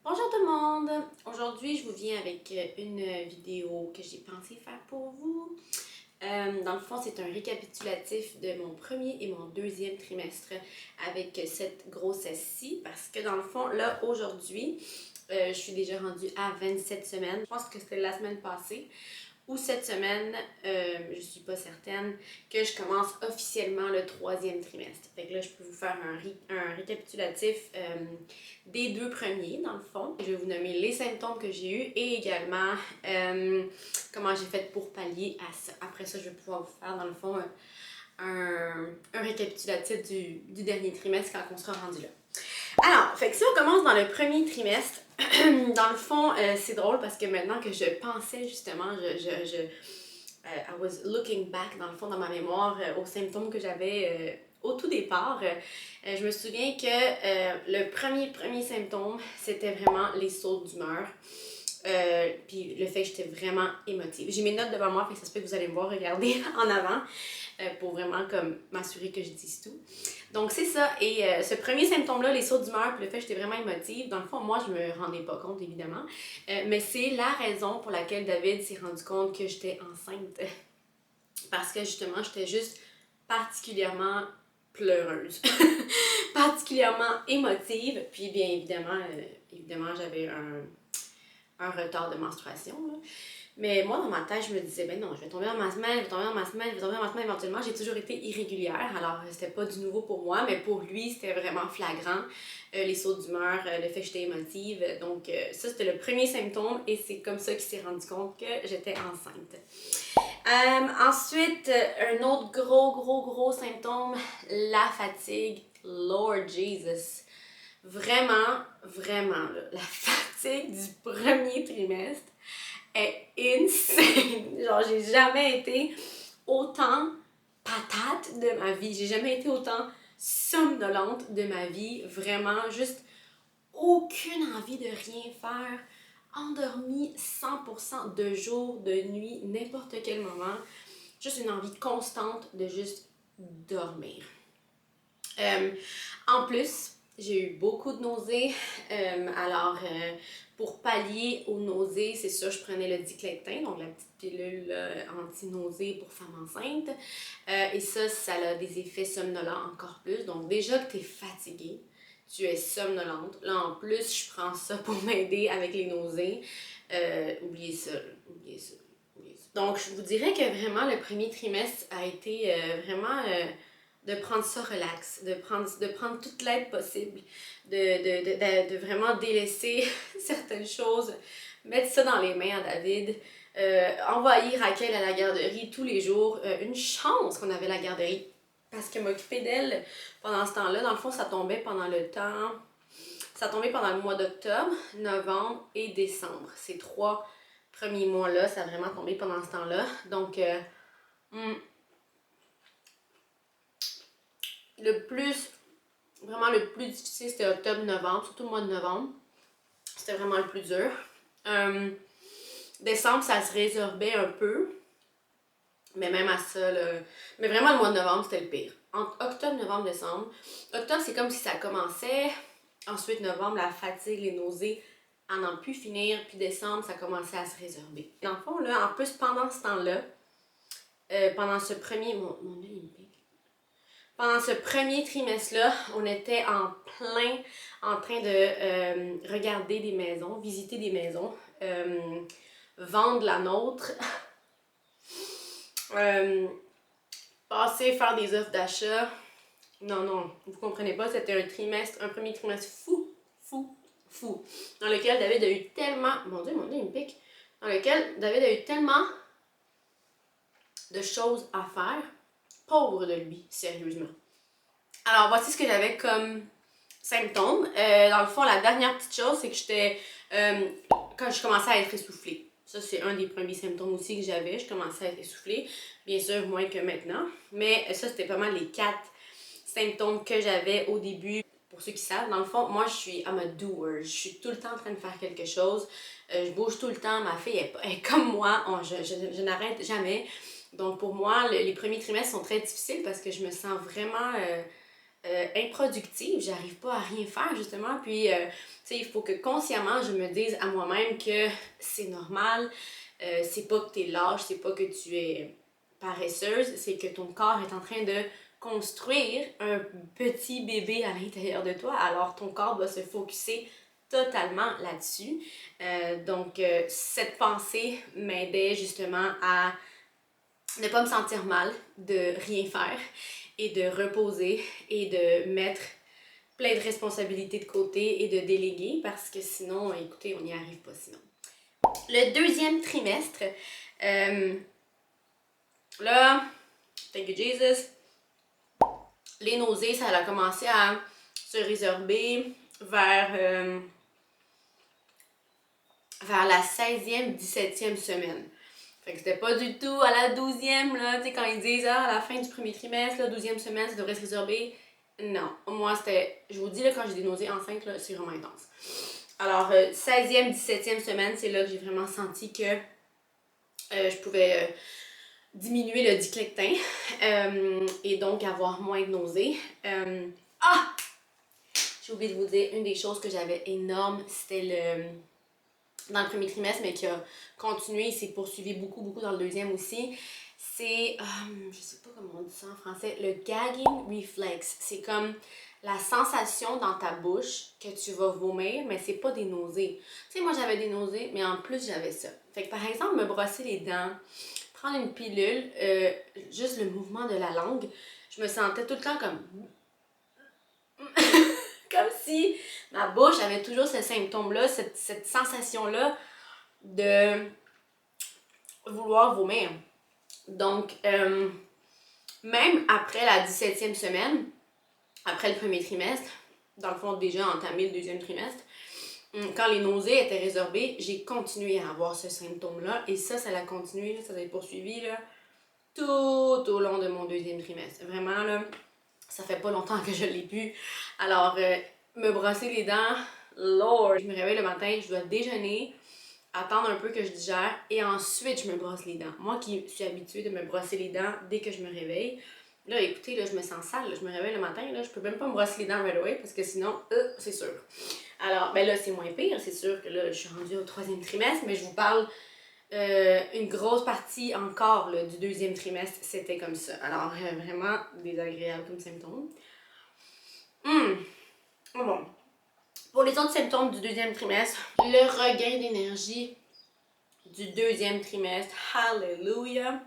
Bonjour tout le monde! Aujourd'hui, je vous viens avec une vidéo que j'ai pensé faire pour vous. Dans le fond, c'est un récapitulatif de mon premier et mon deuxième trimestre avec cette grossesse-ci parce que dans le fond, là, aujourd'hui, je suis déjà rendue à 27 semaines. Je pense que c'était la semaine passée ou cette semaine, je suis pas certaine, que je commence officiellement le troisième trimestre. Fait que là, je peux vous faire un récapitulatif des deux premiers, dans le fond. Je vais vous nommer les symptômes que j'ai eus et également comment j'ai fait pour pallier à ça. Après ça, je vais pouvoir vous faire, dans le fond, un récapitulatif du dernier trimestre quand on sera rendu là. Alors, fait que si on commence dans le premier trimestre, dans le fond, c'est drôle parce que maintenant que je pensais justement, I was looking back dans le fond dans ma mémoire aux symptômes que j'avais au tout départ, je me souviens que le premier symptôme, c'était vraiment les sautes d'humeur. Puis le fait que j'étais vraiment émotive. J'ai mes notes devant moi, fait que ça se peut que vous allez me voir regarder en avant pour vraiment comme m'assurer que je dise tout. Donc c'est ça, et ce premier symptôme-là, les sauts d'humeur, puis le fait que j'étais vraiment émotive, dans le fond, moi, je me rendais pas compte, évidemment, mais c'est la raison pour laquelle David s'est rendu compte que j'étais enceinte. Parce que justement, j'étais juste particulièrement pleureuse, particulièrement émotive, puis bien évidemment, j'avais un retard de menstruation, là. Mais moi, dans ma tête, je me disais, ben non, je vais tomber dans ma semaine, je vais tomber dans ma semaine, je vais tomber dans ma semaine éventuellement. J'ai toujours été irrégulière, alors c'était pas du nouveau pour moi, mais pour lui, c'était vraiment flagrant. Les sauts d'humeur, le fait que j'étais émotive. Donc, ça, c'était le premier symptôme et c'est comme ça qu'il s'est rendu compte que j'étais enceinte. Ensuite, un autre gros symptôme, la fatigue. Lord Jesus. Vraiment, là, la fatigue du premier trimestre est insane. Genre, j'ai jamais été autant patate de ma vie. J'ai jamais été autant somnolente de ma vie. Vraiment, juste aucune envie de rien faire. Endormie 100% de jour, de nuit, n'importe quel moment. Juste une envie constante de juste dormir. En plus, j'ai eu beaucoup de nausées. Pour pallier aux nausées, c'est ça, je prenais le Diclexin, donc la petite pilule anti-nausée pour femme enceinte. Et ça a des effets somnolents encore plus. Donc déjà que tu es fatiguée, tu es somnolente. Là, en plus, je prends ça pour m'aider avec les nausées. Oubliez ça. Donc, je vous dirais que vraiment, le premier trimestre a été vraiment de prendre ça relax, de prendre toute l'aide possible, de vraiment délaisser certaines choses, mettre ça dans les mains à David, envoyer Raquel à la garderie tous les jours. Une chance qu'on avait la garderie, parce que m'occuper d'elle pendant ce temps-là, dans le fond, ça tombait pendant le mois d'octobre, novembre et décembre. Ces 3 premiers mois-là, ça a vraiment tombé pendant ce temps-là. Donc, vraiment le plus difficile, c'était octobre-novembre, surtout le mois de novembre. C'était vraiment le plus dur. Décembre, ça se résorbait un peu. Mais même à ça, là, mais vraiment le mois de novembre, c'était le pire. Entre octobre, novembre, décembre. Octobre, c'est comme si ça commençait. Ensuite, novembre, la fatigue, les nausées, à n'en plus finir. Puis décembre, ça commençait à se résorber. Dans le fond, là, en plus, pendant ce temps-là, pendant ce premier... Mon œil, il me pique. Pendant ce premier trimestre-là, on était en train de regarder des maisons, visiter des maisons, vendre la nôtre, passer, faire des offres d'achat. Non, vous comprenez pas, c'était un premier trimestre fou, dans lequel David a eu tellement, mon Dieu, il me pique, dans lequel David a eu tellement de choses à faire, pauvre de lui, sérieusement. Alors, voici ce que j'avais comme symptômes. Dans le fond, la dernière petite chose, c'est que j'étais, quand je commençais à être essoufflée. Ça, c'est un des premiers symptômes aussi que j'avais. Je commençais à être essoufflée. Bien sûr, moins que maintenant. Mais ça, c'était pas mal les 4 symptômes que j'avais au début. Pour ceux qui savent, dans le fond, moi, je suis I'm a doer. Je suis tout le temps en train de faire quelque chose. Je bouge tout le temps. Ma fille est comme moi. Je n'arrête jamais. Donc, pour moi, les premiers trimestres sont très difficiles parce que je me sens vraiment improductive, j'arrive pas à rien faire justement, puis tu sais, il faut que consciemment je me dise à moi-même que c'est normal, c'est pas que t'es lâche, c'est pas que tu es paresseuse, c'est que ton corps est en train de construire un petit bébé à l'intérieur de toi, alors ton corps doit se focusser totalement là-dessus. Donc cette pensée m'aidait justement à ne pas me sentir mal de rien faire et de reposer et de mettre plein de responsabilités de côté et de déléguer parce que sinon, écoutez, on n'y arrive pas sinon. Le deuxième trimestre, là, thank you Jesus, les nausées, ça a commencé à se résorber vers la 16e, 17e semaine. Fait que c'était pas du tout à la 12e, là, tu sais, quand ils disent à la fin du premier trimestre, la 12e semaine, ça devrait se résorber. Non, moi c'était, je vous dis, là, quand j'ai des nausées enceintes, là, c'est vraiment intense. Alors, 16e, 17e semaine, c'est là que j'ai vraiment senti que je pouvais diminuer le diclectin et donc avoir moins de nausées. J'ai oublié de vous dire, une des choses que j'avais énorme, c'était dans le premier trimestre, mais qui a continué, il s'est poursuivi beaucoup dans le deuxième aussi. C'est, je sais pas comment on dit ça en français, le gagging reflex. C'est comme la sensation dans ta bouche que tu vas vomir, mais c'est pas des nausées. Tu sais, moi j'avais des nausées, mais en plus j'avais ça. Fait que par exemple, me brosser les dents, prendre une pilule, juste le mouvement de la langue, je me sentais tout le temps comme comme si ma bouche avait toujours ce symptôme-là, cette sensation-là de vouloir vomir. Donc, même après la 17e semaine, après le premier trimestre, dans le fond déjà entamé le deuxième trimestre, quand les nausées étaient résorbées, j'ai continué à avoir ce symptôme-là et ça l'a continué, ça s'est poursuivi là, tout au long de mon deuxième trimestre. Vraiment, là, ça fait pas longtemps que je l'ai pu. Alors, me brosser les dents, Lord! Je me réveille le matin, je dois déjeuner, attendre un peu que je digère et ensuite je me brosse les dents. Moi qui suis habituée de me brosser les dents dès que je me réveille, là écoutez, là, je me sens sale, là, je me réveille le matin, là, je peux même pas me brosser les dents right away parce que sinon, c'est sûr. Alors, ben là c'est moins pire, c'est sûr que là je suis rendue au troisième trimestre, mais je vous parle une grosse partie encore là, du deuxième trimestre, c'était comme ça. Alors vraiment désagréable comme symptôme. Bon. Pour les autres symptômes du deuxième trimestre, le regain d'énergie du deuxième trimestre, hallelujah,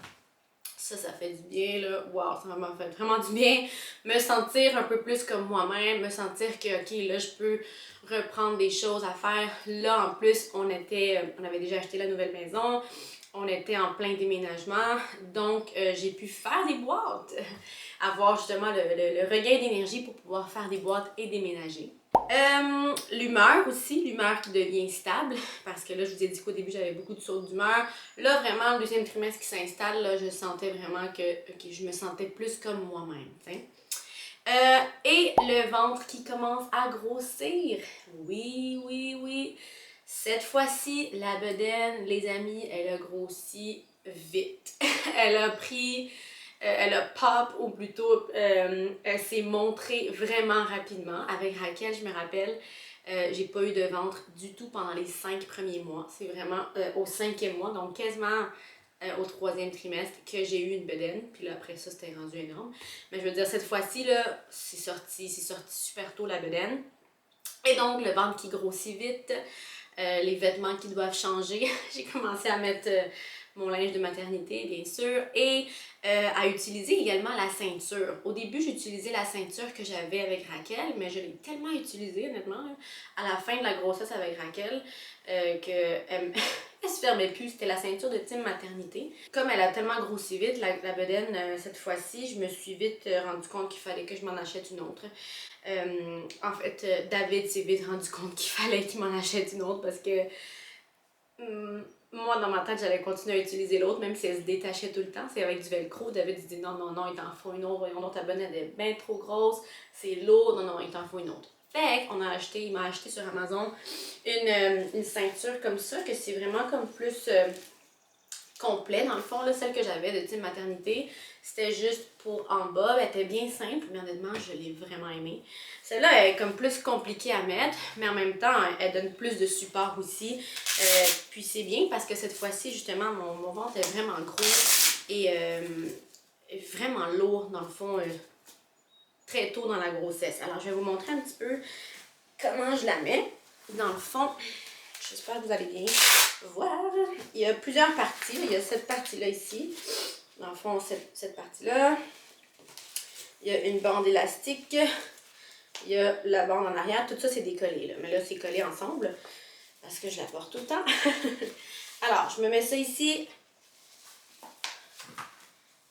ça fait du bien là, wow, ça m'a fait vraiment du bien, me sentir un peu plus comme moi-même, me sentir que ok là je peux reprendre des choses à faire. Là en plus on avait déjà acheté la nouvelle maison, on était en plein déménagement, donc j'ai pu faire des boîtes, avoir justement le regain d'énergie pour pouvoir faire des boîtes et déménager. L'humeur aussi, l'humeur qui devient stable, parce que là je vous ai dit qu'au début j'avais beaucoup de sautes d'humeur. Là vraiment le deuxième trimestre qui s'installe, là je sentais vraiment que je me sentais plus comme moi-même. Et le ventre qui commence à grossir. Oui. Cette fois-ci, la bedaine, les amis, elle a grossi vite. Elle a pris... elle a pop, ou plutôt, elle s'est montrée vraiment rapidement. Avec Raquel, je me rappelle, j'ai pas eu de ventre du tout pendant les 5 premiers mois. C'est vraiment au 5e mois, donc quasiment au 3e trimestre, que j'ai eu une bedaine. Puis là, après ça, c'était rendu énorme. Mais je veux dire, cette fois-ci, là, c'est sorti super tôt la bedaine. Et donc, le ventre qui grossit vite, les vêtements qui doivent changer. J'ai commencé à mettre mon linge de maternité, bien sûr, et à utiliser également la ceinture. Au début, j'utilisais la ceinture que j'avais avec Raquel, mais je l'ai tellement utilisée, honnêtement, là, à la fin de la grossesse avec Raquel, qu'elle elle se fermait plus. C'était la ceinture de team maternité. Comme elle a tellement grossi vite, la bedaine, cette fois-ci, je me suis vite rendu compte qu'il fallait que je m'en achète une autre. En fait, David s'est vite rendu compte qu'il fallait qu'il m'en achète une autre parce que moi, dans ma tête, j'allais continuer à utiliser l'autre, même si elle se détachait tout le temps. C'est avec du velcro. David se dit non, il t'en faut une autre. Voyons donc, ta bonne, elle est bien trop grosse. C'est lourd. Non, il t'en faut une autre. Fait qu'on a acheté, il m'a acheté sur Amazon une ceinture comme ça, que c'est vraiment comme plus complet dans le fond, là, celle que j'avais de type maternité. C'était juste pour en bas, elle était bien simple, mais honnêtement, je l'ai vraiment aimée. Celle-là, elle est comme plus compliquée à mettre, mais en même temps, elle donne plus de support aussi. Puis c'est bien parce que cette fois-ci, justement, mon ventre est vraiment gros et vraiment lourd, dans le fond, très tôt dans la grossesse. Alors, je vais vous montrer un petit peu comment je la mets. Dans le fond, j'espère que vous allez bien voir. Il y a plusieurs parties. Il y a cette partie-là ici. Dans le fond, cette partie-là. Il y a une bande élastique. Il y a la bande en arrière. Tout ça, c'est décollé, là. Mais là, c'est collé ensemble parce que je la porte tout le temps. Alors, je me mets ça ici.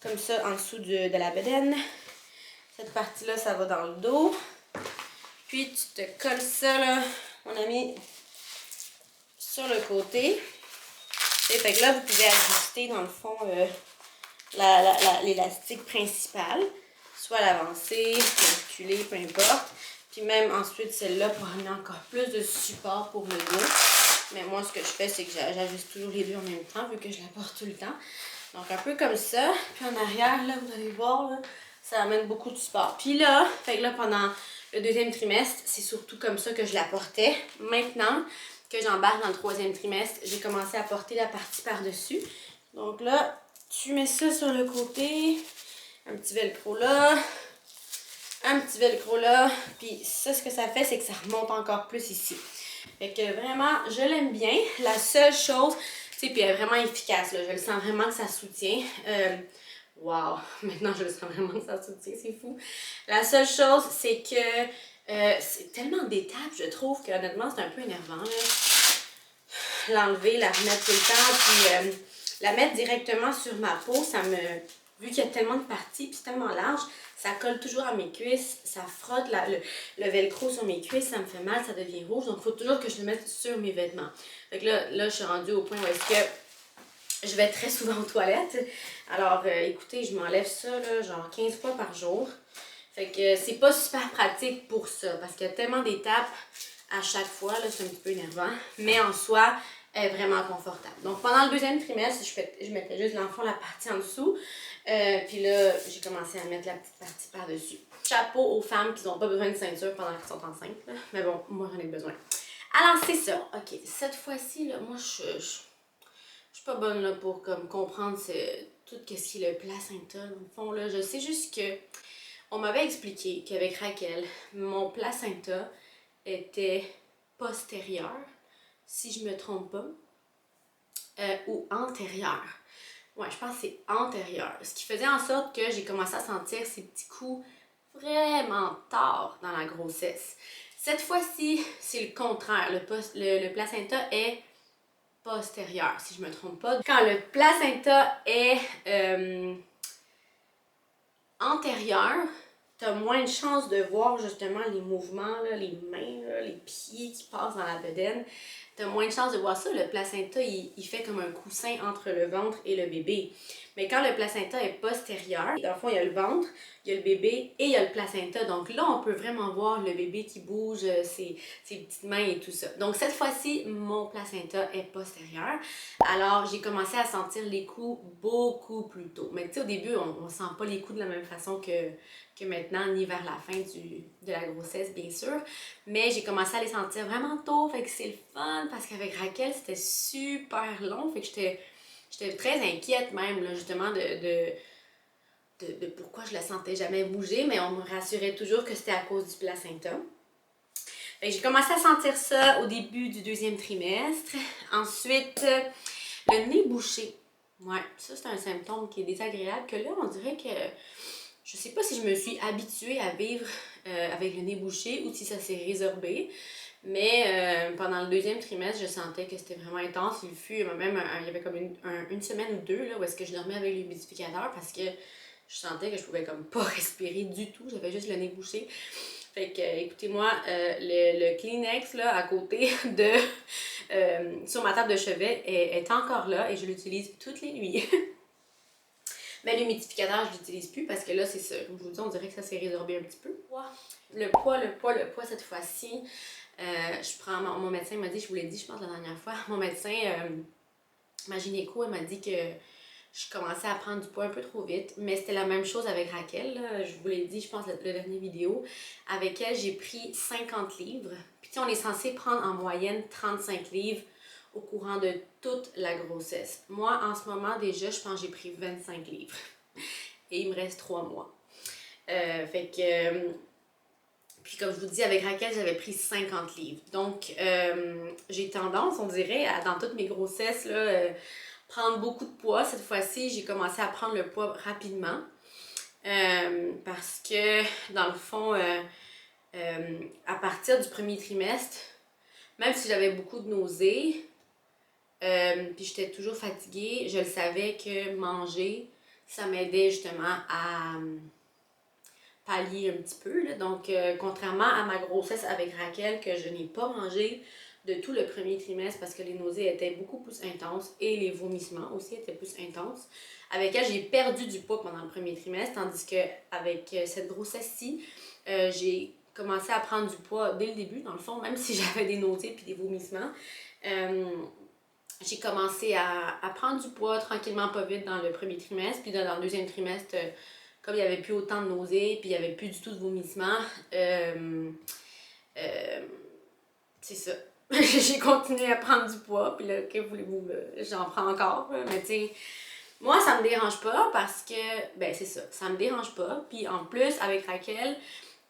Comme ça, en dessous de la bedaine. Cette partie-là, ça va dans le dos. Puis, tu te colles ça, là, mon ami, sur le côté. Et fait que là, vous pouvez ajuster, dans le fond, l'élastique principal. Soit l'avancée, reculer, peu importe. Puis même ensuite, celle-là pour amener encore plus de support pour le dos. Mais moi, ce que je fais, c'est que j'ajuste toujours les deux en même temps, vu que je la porte tout le temps. Donc, un peu comme ça. Puis en arrière, là, vous allez voir, là, ça amène beaucoup de support. Puis là, fait que là, pendant le deuxième trimestre, c'est surtout comme ça que je la portais. Maintenant que j'embarque dans le troisième trimestre, j'ai commencé à porter la partie par-dessus. Donc là, tu mets ça sur le côté. Un petit velcro là. Un petit velcro là. Puis ça, ce que ça fait, c'est que ça remonte encore plus ici. Fait que vraiment, je l'aime bien. La seule chose, tu sais, puis elle est vraiment efficace, là. Je le sens vraiment que ça soutient. Wow! Maintenant, je le sens vraiment que ça soutient, c'est fou. La seule chose, c'est que c'est tellement d'étapes, je trouve, que honnêtement, c'est un peu énervant, là. L'enlever, la remettre tout le temps, puis la mettre directement sur ma peau, ça me... Vu qu'il y a tellement de parties, puis c'est tellement large, ça colle toujours à mes cuisses, ça frotte le velcro sur mes cuisses, ça me fait mal, ça devient rouge. Donc, il faut toujours que je le mette sur mes vêtements. Fait que là, je suis rendue au point où est-ce que je vais très souvent aux toilettes. Alors, écoutez, je m'enlève ça, là, genre 15 fois par jour. Fait que c'est pas super pratique pour ça, parce qu'il y a tellement d'étapes à chaque fois, là, c'est un petit peu énervant. Mais en soi, elle est vraiment confortable. Donc, pendant le deuxième trimestre, je mettais juste l'enfant la partie en dessous. Puis là, j'ai commencé à mettre la petite partie par-dessus. Chapeau aux femmes qui n'ont pas besoin de ceinture pendant qu'elles sont enceintes. Là. Mais bon, moi, j'en ai besoin. Alors, c'est ça. OK, cette fois-ci, là, moi, je suis pas bonne là, pour comme, comprendre tout ce qui est le placenta. Dans le fond, là, je sais juste que on m'avait expliqué qu'avec Raquel, mon placenta était postérieur, si je me trompe pas, ou antérieur. Ouais, je pense que c'est antérieur. Ce qui faisait en sorte que j'ai commencé à sentir ces petits coups vraiment tard dans la grossesse. Cette fois-ci, c'est le contraire. Le placenta est postérieur, si je me trompe pas. Quand le placenta est antérieur, tu as moins de chances de voir justement les mouvements, là, les mains, là, les pieds qui passent dans la bedaine. Tu as moins de chances de voir ça. Le placenta, il fait comme un coussin entre le ventre et le bébé. Mais quand le placenta est postérieur, dans le fond, il y a le ventre, il y a le bébé et il y a le placenta. Donc là, on peut vraiment voir le bébé qui bouge, ses petites mains et tout ça. Donc cette fois-ci, mon placenta est postérieur. Alors, j'ai commencé à sentir les coups beaucoup plus tôt. Mais tu sais, au début, on ne sent pas les coups de la même façon que maintenant, ni vers la fin de la grossesse, bien sûr. Mais j'ai commencé à les sentir vraiment tôt, fait que c'est le fun, parce qu'avec Raquel, c'était super long, fait que j'étais très inquiète même, là, justement, de pourquoi je la sentais jamais bouger, mais on me rassurait toujours que c'était à cause du placenta. Fait que j'ai commencé à sentir ça au début du deuxième trimestre. Ensuite, le nez bouché. Ouais, ça c'est un symptôme qui est désagréable, que là, on dirait que je sais pas si je me suis habituée à vivre avec le nez bouché ou si ça s'est résorbé. Mais pendant le deuxième trimestre, je sentais que c'était vraiment intense. Il y avait comme une semaine ou deux là, où est-ce que je dormais avec l'humidificateur parce que je sentais que je pouvais comme pas respirer du tout. J'avais juste le nez bouché. Fait que, écoutez-moi, le Kleenex là, à côté sur ma table de chevet est encore là et je l'utilise toutes les nuits. Mais l'humidificateur, je l'utilise plus parce que là, c'est ça. Comme je vous dis, on dirait que ça s'est résorbé un petit peu. Le poids, cette fois-ci, je prends mon médecin m'a dit, je vous l'ai dit, je pense la dernière fois, mon médecin ma gynéco, elle m'a dit que je commençais à prendre du poids un peu trop vite, mais c'était la même chose avec Raquel, là. Je vous l'ai dit, je pense, la dernière vidéo. Avec elle, j'ai pris 50 livres. Puis on est censé prendre en moyenne 35 livres au courant de toute la grossesse. Moi, en ce moment, déjà, je pense que j'ai pris 25 livres. Et il me reste 3 mois. Fait que... Puis comme je vous dis, avec Raquel, j'avais pris 50 livres. Donc, j'ai tendance, on dirait, dans toutes mes grossesses, là, prendre beaucoup de poids. Cette fois-ci, j'ai commencé à prendre le poids rapidement. Parce que, dans le fond, à partir du premier trimestre, même si j'avais beaucoup de nausées, puis j'étais toujours fatiguée, je le savais que manger, ça m'aidait justement à pallier un petit peu. Là. Donc, contrairement à ma grossesse avec Raquel, que je n'ai pas mangé de tout le premier trimestre parce que les nausées étaient beaucoup plus intenses et les vomissements aussi étaient plus intenses. Avec elle, j'ai perdu du poids pendant le premier trimestre, tandis qu'avec cette grossesse-ci, j'ai commencé à prendre du poids dès le début, dans le fond, même si j'avais des nausées puis des vomissements. J'ai commencé à prendre du poids tranquillement, pas vite dans le premier trimestre, puis dans le deuxième trimestre, comme il n'y avait plus autant de nausées, puis il n'y avait plus du tout de vomissements, c'est ça. J'ai continué à prendre du poids, puis là, que voulez-vous, j'en prends encore, mais tu sais, moi, ça me dérange pas parce que, ben c'est ça, ça me dérange pas. Puis en plus, avec Raquel,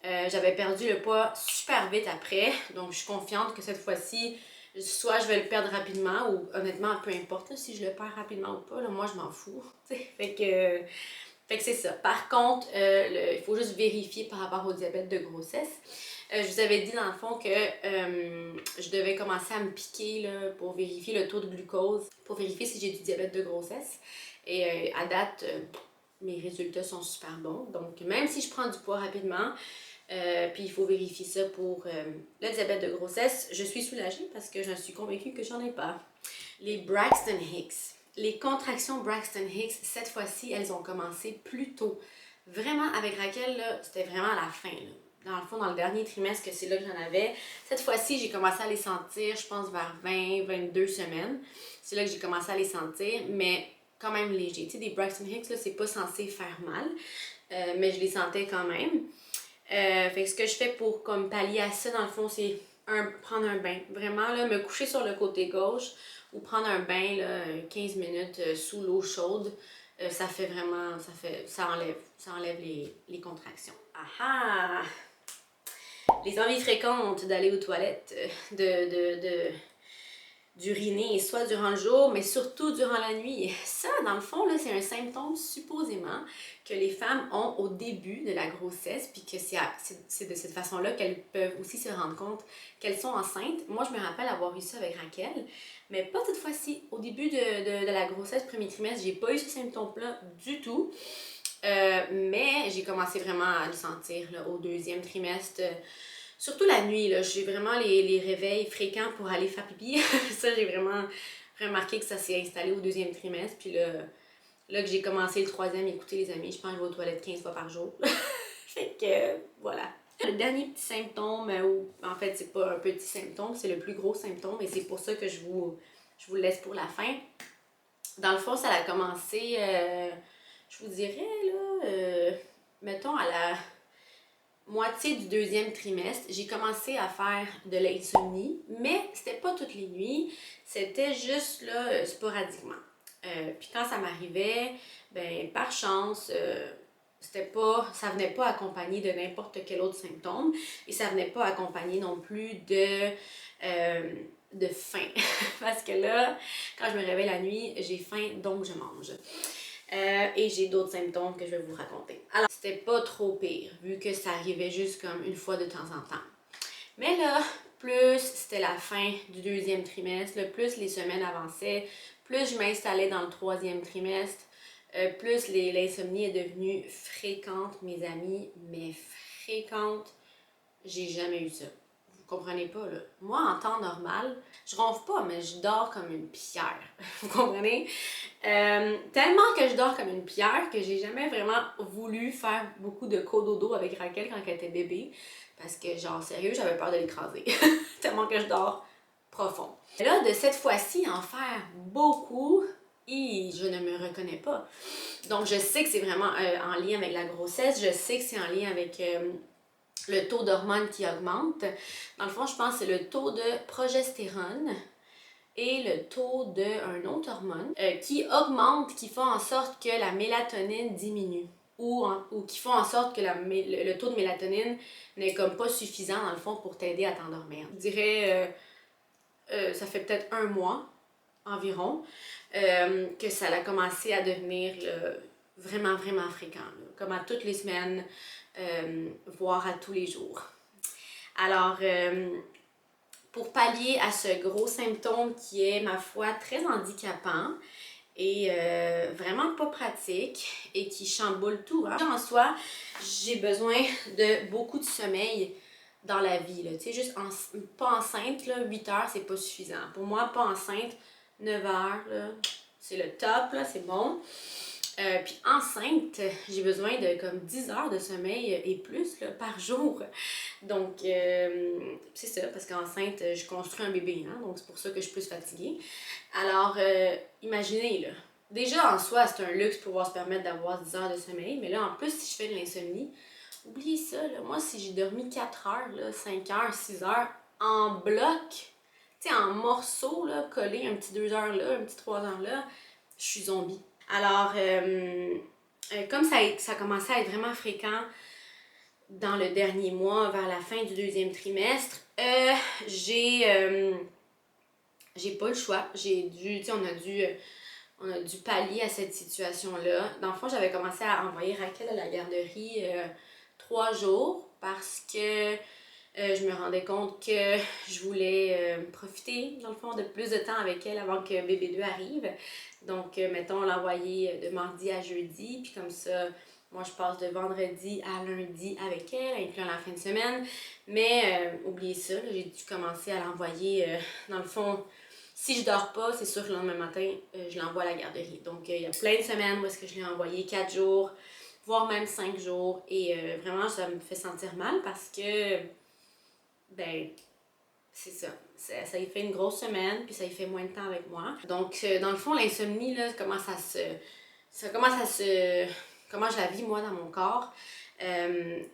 j'avais perdu le poids super vite après, donc je suis confiante que cette fois-ci, soit je vais le perdre rapidement, ou honnêtement, peu importe là, si je le perds rapidement ou pas, là, moi je m'en fous, tu sais, fait que c'est ça. Par contre, il faut juste vérifier par rapport au diabète de grossesse. Je vous avais dit dans le fond que je devais commencer à me piquer là, pour vérifier le taux de glucose, pour vérifier si j'ai du diabète de grossesse. Et à date, mes résultats sont super bons. Donc, même si je prends du poids rapidement, puis il faut vérifier ça pour le diabète de grossesse, je suis soulagée parce que je suis convaincue que j'en ai pas. Les Braxton Hicks. Les contractions Braxton Hicks, cette fois-ci, elles ont commencé plus tôt. Vraiment, avec Raquel, c'était vraiment à la fin. Là. Dans le fond, dans le dernier trimestre, que c'est là que j'en avais. Cette fois-ci, j'ai commencé à les sentir, je pense, vers 20-22 semaines. C'est là que j'ai commencé à les sentir, mais quand même léger. Tu sais, des Braxton Hicks, là, c'est pas censé faire mal, mais je les sentais quand même. Fait que ce que je fais pour comme pallier à ça, dans le fond, c'est prendre un bain. Vraiment, là, me coucher sur le côté gauche ou prendre un bain, là, 15 minutes sous l'eau chaude. Ça fait vraiment, ça enlève les contractions. Ah ah! Les envies fréquentes d'aller aux toilettes, d'uriner, soit durant le jour, mais surtout durant la nuit. Ça, dans le fond, là, c'est un symptôme supposément que les femmes ont au début de la grossesse, puis que c'est de cette façon-là qu'elles peuvent aussi se rendre compte qu'elles sont enceintes. Moi, je me rappelle avoir eu ça avec Raquel, mais pas cette fois-ci. Au début de la grossesse, premier trimestre, j'ai pas eu ce symptôme-là du tout. Mais j'ai commencé vraiment à le sentir là, au deuxième trimestre. Surtout la nuit, là, j'ai vraiment les réveils fréquents pour aller faire pipi. Ça, j'ai vraiment remarqué que ça s'est installé au deuxième trimestre. Puis là que j'ai commencé le troisième, écoutez les amis, je pense que je vais aux toilettes 15 fois par jour. Fait que voilà. Le dernier petit symptôme, ou en fait, c'est pas un petit symptôme, c'est le plus gros symptôme et c'est pour ça que je vous le laisse pour la fin. Dans le fond, ça a commencé, je vous dirais, là, mettons à la moitié du deuxième trimestre, j'ai commencé à faire de l'insomnie, mais c'était pas toutes les nuits, c'était juste là, sporadiquement. Puis quand ça m'arrivait, ben par chance, ça venait pas accompagné de n'importe quel autre symptôme et ça venait pas accompagné non plus de faim. Parce que là, quand je me réveille la nuit, j'ai faim, donc je mange. Et j'ai d'autres symptômes que je vais vous raconter. Alors, c'était pas trop pire, vu que ça arrivait juste comme une fois de temps en temps. Mais là, plus c'était la fin du deuxième trimestre, là, plus les semaines avançaient, plus je m'installais dans le troisième trimestre, plus l'insomnie est devenue fréquente, mes amis, mais fréquente. J'ai jamais eu ça. Vous comprenez pas, là. Moi, en temps normal, je ronfle pas, mais je dors comme une pierre. Vous comprenez? Tellement que je dors comme une pierre que j'ai jamais vraiment voulu faire beaucoup de cododo avec Raquel quand elle était bébé. Parce que, genre, sérieux, j'avais peur de l'écraser. Tellement que je dors profond. Et là, de cette fois-ci, en faire beaucoup, je ne me reconnais pas. Donc, je sais que c'est vraiment en lien avec la grossesse, je sais que c'est en lien avec le taux d'hormones qui augmente. Dans le fond, je pense que c'est le taux de progestérone et le taux d'un autre hormone qui augmente, qui font en sorte que la mélatonine diminue. Ou qui font en sorte que le taux de mélatonine n'est comme pas suffisant dans le fond pour t'aider à t'endormir. Je dirais, ça fait peut-être 1 mois environ que ça a commencé à devenir vraiment, vraiment fréquent. Là, comme à toutes les semaines, voire à tous les jours. Alors, pour pallier à ce gros symptôme qui est, ma foi, très handicapant, et vraiment pas pratique et qui chamboule tout. Hein. En soi, j'ai besoin de beaucoup de sommeil dans la vie. Là. Tu sais, juste pas enceinte, là, 8 heures, c'est pas suffisant. Pour moi, pas enceinte, 9 heures, là, c'est le top, là, c'est bon. Puis enceinte, j'ai besoin de comme 10 heures de sommeil et plus là, par jour. Donc, c'est ça, parce qu'enceinte, je construis un bébé, hein, donc c'est pour ça que je suis plus fatiguée. Alors, imaginez, là, déjà en soi, c'est un luxe pouvoir se permettre d'avoir 10 heures de sommeil, mais là, en plus, si je fais de l'insomnie, oubliez ça, là, moi, si j'ai dormi 4 heures, là, 5 heures, 6 heures, en bloc, tu sais, en morceaux, là, collés, un petit 2 heures là, un petit 3 heures là, je suis zombie. Alors, comme ça commençait à être vraiment fréquent dans le dernier mois, vers la fin du 2e trimestre, j'ai pas le choix. J'ai dû, tu sais, on a dû pallier à cette situation-là. Dans le fond, j'avais commencé à envoyer Raquel à la garderie 3 jours parce que je me rendais compte que je voulais profiter, dans le fond, de plus de temps avec elle avant que bébé 2 arrive. Donc, mettons, l'envoyer de mardi à jeudi, puis comme ça, moi, je passe de vendredi à lundi avec elle, incluant la fin de semaine. Mais, oubliez ça, là, j'ai dû commencer à l'envoyer, dans le fond, si je dors pas, c'est sûr que le lendemain matin, je l'envoie à la garderie. Donc, il y a plein de semaines où est-ce que je l'ai envoyé 4 jours, voire même 5 jours. Et vraiment, ça me fait sentir mal parce que ben, c'est ça. Ça y fait une grosse semaine, puis ça y fait moins de temps avec moi. Donc, dans le fond, l'insomnie, là, comment je la vis, moi, dans mon corps,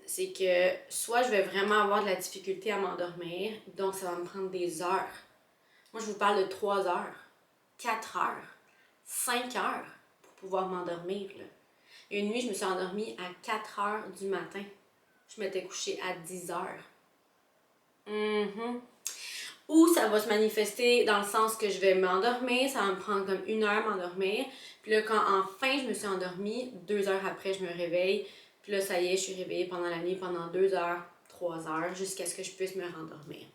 c'est que soit je vais vraiment avoir de la difficulté à m'endormir, donc ça va me prendre des heures. Moi, je vous parle de 3 heures, 4 heures, 5 heures pour pouvoir m'endormir, là. Une nuit, je me suis endormie à 4 heures du matin. Je m'étais couchée à 10 heures. Ou ça va se manifester dans le sens que je vais m'endormir, ça va me prendre comme 1 heure m'endormir. Puis là, quand enfin je me suis endormie, 2 heures après, je me réveille. Puis là, ça y est, je suis réveillée pendant la nuit, pendant 2 heures, 3 heures, jusqu'à ce que je puisse me rendormir.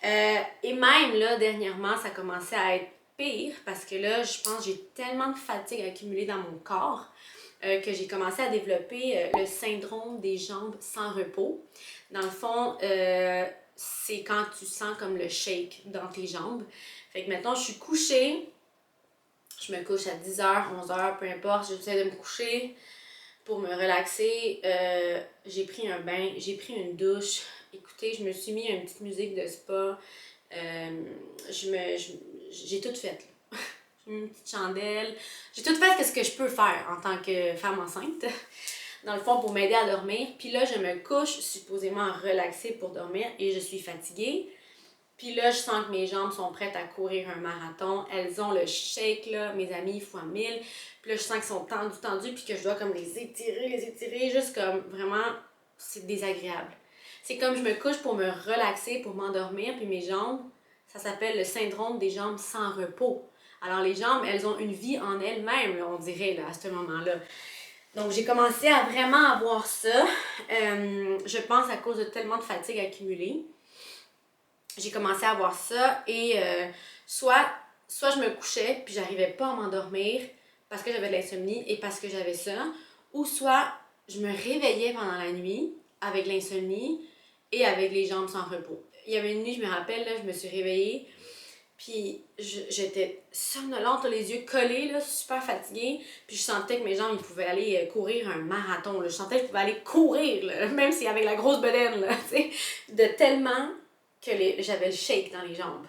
Et même là, dernièrement, ça commençait à être pire parce que là, je pense que j'ai tellement de fatigue accumulée dans mon corps que j'ai commencé à développer le syndrome des jambes sans repos. Dans le fond, c'est quand tu sens comme le shake dans tes jambes. Fait que maintenant, je suis couchée, je me couche à 10h, 11h, peu importe, j'essaie de me coucher pour me relaxer. J'ai pris un bain, j'ai pris une douche. Écoutez, je me suis mis une petite musique de spa. J'ai tout fait, là. J'ai mis une petite chandelle. J'ai tout fait ce que je peux faire en tant que femme enceinte. Dans le fond, pour m'aider à dormir. Puis là, je me couche supposément relaxée pour dormir et je suis fatiguée. Puis là, je sens que mes jambes sont prêtes à courir un marathon. Elles ont le shake, là, mes amis, fois 1000. Puis là, je sens qu'elles sont tendues, puis que je dois comme les étirer, juste comme vraiment, c'est désagréable. C'est comme je me couche pour me relaxer, pour m'endormir, puis mes jambes, ça s'appelle le syndrome des jambes sans repos. Alors les jambes, elles ont une vie en elles-mêmes, là, on dirait, là, à ce moment-là. Donc, j'ai commencé à vraiment avoir ça, je pense à cause de tellement de fatigue accumulée. J'ai commencé à avoir ça et soit je me couchais puis j'arrivais pas à m'endormir parce que j'avais de l'insomnie et parce que j'avais ça, ou soit je me réveillais pendant la nuit avec l'insomnie et avec les jambes sans repos. Il y avait une nuit, je me rappelle, là, je me suis réveillée. Puis j'étais somnolente, les yeux collés, là, super fatiguée. Puis je sentais que mes jambes, ils pouvaient aller courir un marathon. Là. Je sentais qu'ils pouvaient aller courir, là, même si avec la grosse bedaine, là, tu sais. De tellement que j'avais le shake dans les jambes.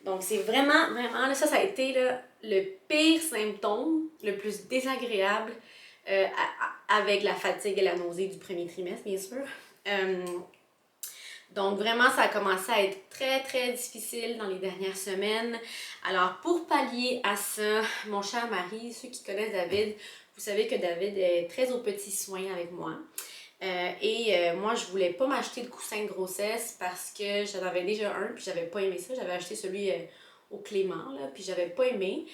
Donc c'est vraiment, vraiment, là, ça a été là, le pire symptôme, le plus désagréable avec la fatigue et la nausée du premier trimestre, bien sûr. Donc vraiment, ça a commencé à être très, très difficile dans les dernières semaines. Alors pour pallier à ça, mon cher mari, ceux qui connaissent David, vous savez que David est très aux petits soins avec moi. Moi, je voulais pas m'acheter de coussin de grossesse parce que j'en avais déjà un, puis j'avais pas aimé ça. J'avais acheté celui au Clément, là, puis j'avais pas aimé.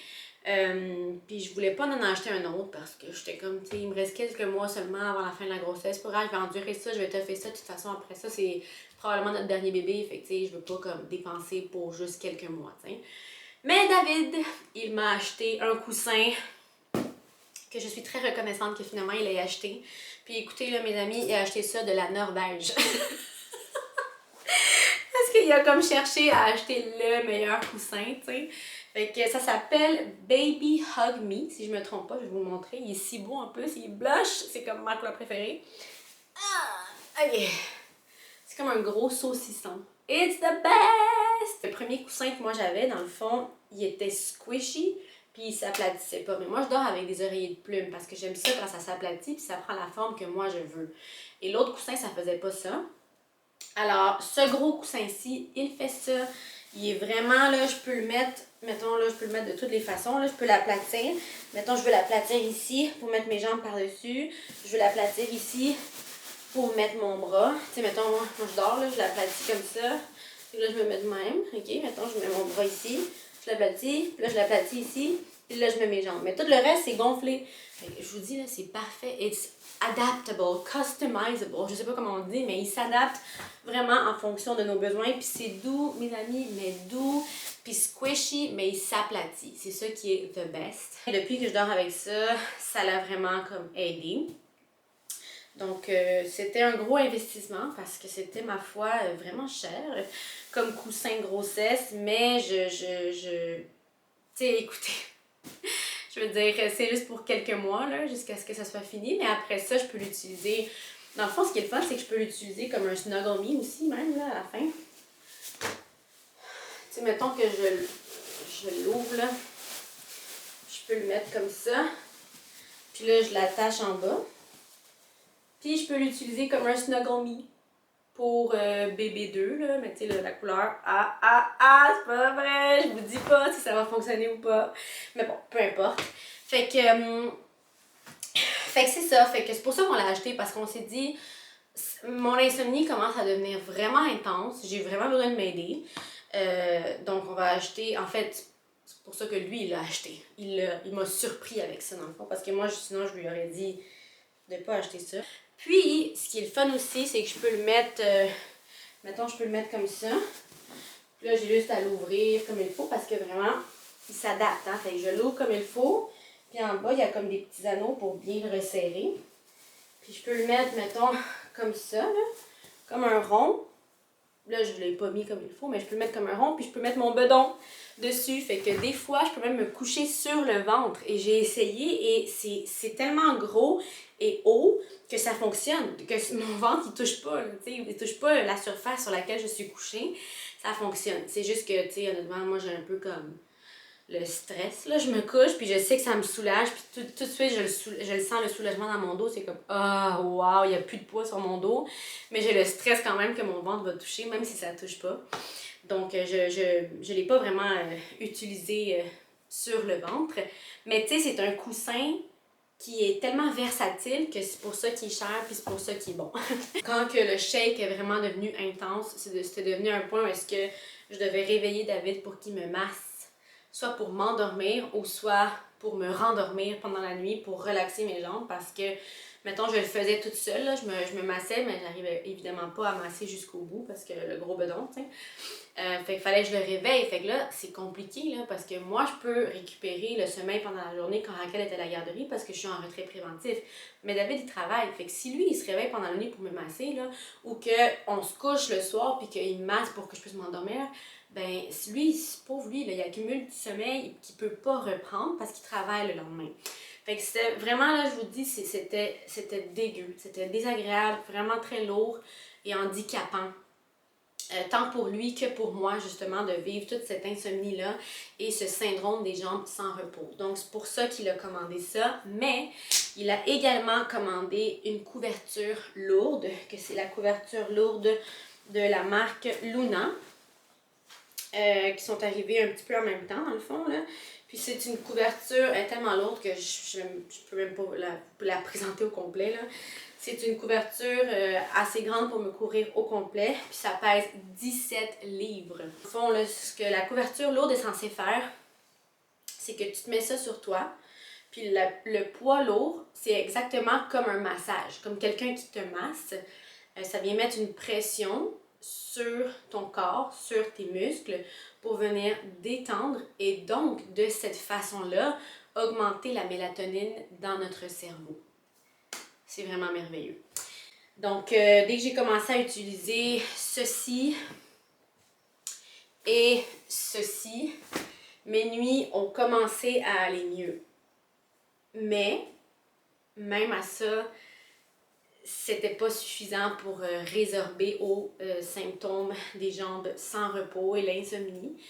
Puis je voulais pas en acheter un autre parce que j'étais comme, tu sais, il me reste quelques mois seulement avant la fin de la grossesse. Pour grave, je vais endurer ça, je vais te faire ça. De toute façon, après ça, c'est probablement notre dernier bébé. Fait que, tu sais, je veux pas comme dépenser pour juste quelques mois, tu sais. Mais David, il m'a acheté un coussin que je suis très reconnaissante que finalement il ait acheté. Puis écoutez, là, mes amis, il a acheté ça de la Norvège. Parce qu'il a comme cherché à acheter le meilleur coussin, tu sais. Fait que ça s'appelle Baby Hug Me, si je me trompe pas, je vais vous le montrer. Il est si beau en plus, il blush, c'est comme ma couleur préférée. Ah, ok. C'est comme un gros saucisson. It's the best! Le premier coussin que moi j'avais, dans le fond, il était squishy, puis il s'aplatissait pas. Mais moi, je dors avec des oreillers de plumes parce que j'aime ça quand ça s'aplatit, puis ça prend la forme que moi je veux. Et l'autre coussin, ça faisait pas ça. Alors, ce gros coussin-ci, il fait ça. Il est vraiment, là, je peux le mettre, mettons, là, je peux le mettre de toutes les façons. Là, je peux l'aplatir. Mettons, je veux l'aplatir ici pour mettre mes jambes par-dessus. Je veux l'aplatir ici pour mettre mon bras. Tu sais, mettons, moi, quand je dors, là, je l'aplatis comme ça. Puis là, je me mets de même. OK, mettons, je mets mon bras ici. Je l'aplatis. Puis là, je l'aplatis ici. Puis là, je mets mes jambes. Mais tout le reste, c'est gonflé. Fait que je vous dis, là, c'est parfait. It's adaptable, customizable. Je sais pas comment on dit, mais il s'adapte vraiment en fonction de nos besoins. Puis c'est doux, mes amis, mais doux. Puis squishy, mais il s'aplatit. C'est ça qui est the best. Et depuis que je dors avec ça, ça l'a vraiment comme aidé. Donc, c'était un gros investissement parce que c'était, ma foi, vraiment cher comme coussin de grossesse. Mais tu sais, écoutez, je veux dire, c'est juste pour quelques mois, là, jusqu'à ce que ça soit fini. Mais après ça, je peux l'utiliser. Dans le fond, ce qui est le fun, c'est que je peux l'utiliser comme un Snuggle Me aussi, même, là, à la fin. Tu sais, mettons que je l'ouvre, là. Je peux le mettre comme ça. Puis là, je l'attache en bas. Puis je peux l'utiliser comme un Snuggle Me pour bébé 2, là. Mais tu sais, la couleur, c'est pas vrai. Je vous dis pas si ça va fonctionner ou pas. Mais bon, peu importe. Fait que c'est ça. Fait que c'est pour ça qu'on l'a acheté, parce qu'on s'est dit, mon insomnie commence à devenir vraiment intense. J'ai vraiment besoin de m'aider. Donc on va acheter, en fait, c'est pour ça que lui, il l'a acheté. Il m'a surpris avec ça, dans le fond. Parce que moi, sinon, je lui aurais dit de pas acheter ça. Puis, ce qui est le fun aussi, c'est que je peux le mettre, mettons, je peux le mettre comme ça. Puis là, j'ai juste à l'ouvrir comme il faut parce que vraiment, il s'adapte. Hein? Fait que je l'ouvre comme il faut. Puis en bas, il y a comme des petits anneaux pour bien le resserrer. Puis je peux le mettre, mettons, comme ça, là, comme un rond. Là, je ne l'ai pas mis comme il faut, mais je peux le mettre comme un rond. Puis je peux mettre mon bedon dessus. Fait que des fois, je peux même me coucher sur le ventre. Et j'ai essayé et c'est tellement gros et haut que ça fonctionne. Que mon ventre, il touche pas. Il touche pas la surface sur laquelle je suis couchée. Ça fonctionne. C'est juste que, tu sais, honnêtement, moi, j'ai un peu comme le stress, là. Je me couche, puis je sais que ça me soulage. Puis tout de suite, je le sens, le soulagement dans mon dos. C'est comme, ah, oh, wow, il n'y a plus de poids sur mon dos. Mais j'ai le stress quand même que mon ventre va toucher, même si ça ne touche pas. Donc, je l'ai pas vraiment utilisé sur le ventre. Mais tu sais, c'est un coussin qui est tellement versatile que c'est pour ça qu'il est cher, puis c'est pour ça qu'il est bon. Quand que le shake est vraiment devenu intense, c'était devenu un point où est-ce que je devais réveiller David pour qu'il me masse, soit pour m'endormir ou soit pour me rendormir pendant la nuit pour relaxer mes jambes, parce que, mettons, je le faisais toute seule, là, je me massais, mais j'arrivais évidemment pas à masser jusqu'au bout parce que le gros bedon, tu sais. Fait qu'il fallait que je le réveille. Fait que là, c'est compliqué, là, parce que moi, je peux récupérer le sommeil pendant la journée quand Raquel est à la garderie parce que je suis en retrait préventif. Mais David, il travaille. Fait que si lui, il se réveille pendant la nuit pour me masser, là, ou qu'on se couche le soir puis qu'il me masse pour que je puisse m'endormir, ben lui, pauvre lui, là, il accumule du sommeil qu'il peut pas reprendre parce qu'il travaille le lendemain. Fait que c'était vraiment, là, je vous dis, c'était dégueu. C'était désagréable, vraiment très lourd et handicapant tant pour lui que pour moi, justement, de vivre toute cette insomnie-là et ce syndrome des jambes sans repos. Donc, c'est pour ça qu'il a commandé ça, mais il a également commandé une couverture lourde, que c'est la couverture lourde de la marque Luna, qui sont arrivées un petit peu en même temps, dans le fond, là. Puis c'est une couverture, elle est tellement lourde que je peux même pas la présenter au complet, là. C'est une couverture assez grande pour me couvrir au complet, puis ça pèse 17 livres. Au fond, là, ce que la couverture lourde est censée faire, c'est que tu te mets ça sur toi, puis le poids lourd, c'est exactement comme un massage, comme quelqu'un qui te masse. Ça vient mettre une pression sur ton corps, sur tes muscles, pour venir détendre et donc, de cette façon-là, augmenter la mélatonine dans notre cerveau. C'est vraiment merveilleux. Donc, dès que j'ai commencé à utiliser ceci et ceci, mes nuits ont commencé à aller mieux. Mais, même à ça, c'était pas suffisant pour résorber aux symptômes des jambes sans repos et l'insomnie.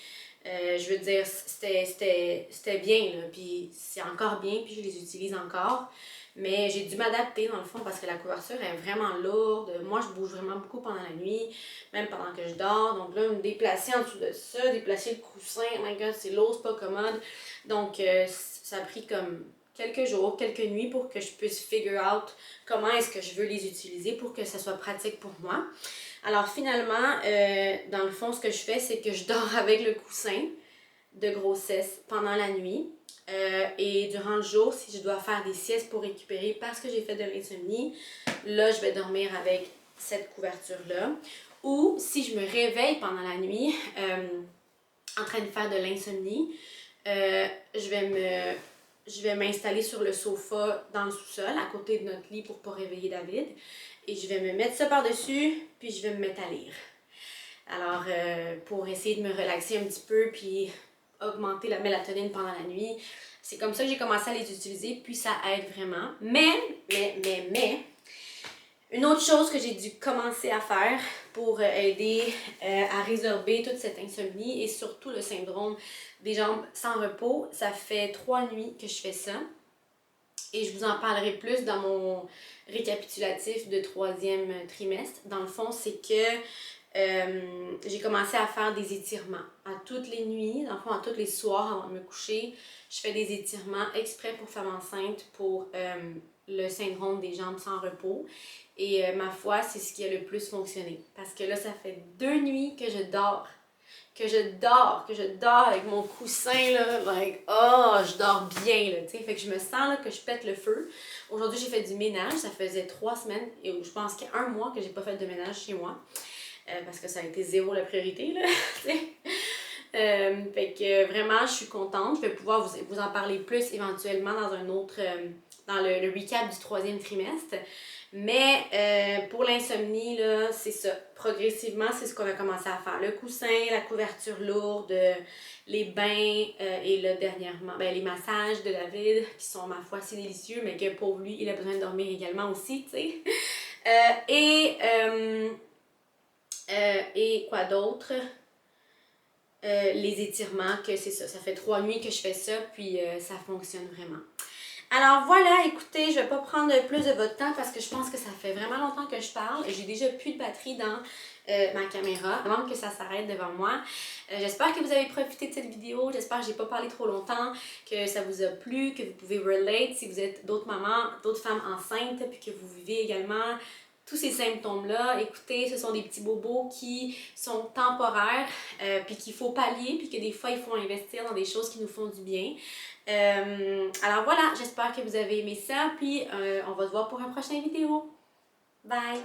Je veux dire, c'était bien, là, puis c'est encore bien, puis je les utilise encore. Mais j'ai dû m'adapter dans le fond parce que la couverture est vraiment lourde. Moi, je bouge vraiment beaucoup pendant la nuit, même pendant que je dors. Donc là, me déplacer en dessous de ça, déplacer le coussin, oh my god, c'est lourd, c'est pas commode. Donc, ça a pris comme quelques jours, quelques nuits pour que je puisse figure out comment est-ce que je veux les utiliser pour que ça soit pratique pour moi. Alors finalement, dans le fond, ce que je fais, c'est que je dors avec le coussin de grossesse pendant la nuit. Et durant le jour, si je dois faire des siestes pour récupérer parce que j'ai fait de l'insomnie, là, je vais dormir avec cette couverture-là. Ou si je me réveille pendant la nuit en train de faire de l'insomnie, je vais m'installer sur le sofa dans le sous-sol, à côté de notre lit pour ne pas réveiller David. Et je vais me mettre ça par-dessus, puis je vais me mettre à lire. Alors, pour essayer de me relaxer un petit peu, puis augmenter la mélatonine pendant la nuit. C'est comme ça que j'ai commencé à les utiliser, puis ça aide vraiment. Mais, une autre chose que j'ai dû commencer à faire pour aider à résorber toute cette insomnie et surtout le syndrome des jambes sans repos, ça fait 3 nuits que je fais ça. Et je vous en parlerai plus dans mon récapitulatif de 3e trimestre. Dans le fond, c'est que j'ai commencé à faire des étirements à toutes les nuits, dans le fond, à tous les soirs avant de me coucher. Je fais des étirements exprès pour femmes enceintes pour le syndrome des jambes sans repos. Et ma foi, c'est ce qui a le plus fonctionné. Parce que là, ça fait 2 nuits que je dors. Que je dors avec mon coussin, là, like, oh, je dors bien, là, tu sais. Fait que je me sens, là, que je pète le feu. Aujourd'hui, j'ai fait du ménage. Ça faisait 3 semaines, et je pense qu'il y a 1 mois que j'ai pas fait de ménage chez moi. Parce que ça a été zéro la priorité, là, tu sais. Fait que vraiment, je suis contente. Je vais pouvoir vous en parler plus éventuellement dans un autre, dans le recap du 3e trimestre. Mais pour l'insomnie, là, c'est ça. Progressivement, c'est ce qu'on a commencé à faire. Le coussin, la couverture lourde, les bains et là, dernièrement, les massages de David, qui sont, ma foi, si délicieux, mais que pour lui, il a besoin de dormir également aussi, tu sais. Et quoi d'autre? Les étirements, que c'est ça. Ça fait 3 nuits que je fais ça, puis ça fonctionne vraiment. Alors voilà, écoutez, je vais pas prendre plus de votre temps parce que je pense que ça fait vraiment longtemps que je parle. J'ai déjà plus de batterie dans ma caméra avant que ça s'arrête devant moi. J'espère que vous avez profité de cette vidéo. J'espère que j'ai pas parlé trop longtemps, que ça vous a plu, que vous pouvez relate si vous êtes d'autres mamans, d'autres femmes enceintes, puis que vous vivez également tous ces symptômes-là. Écoutez, ce sont des petits bobos qui sont temporaires, puis qu'il faut pallier, puis que des fois, il faut investir dans des choses qui nous font du bien. Alors voilà, j'espère que vous avez aimé ça, puis on va se voir pour une prochaine vidéo. Bye!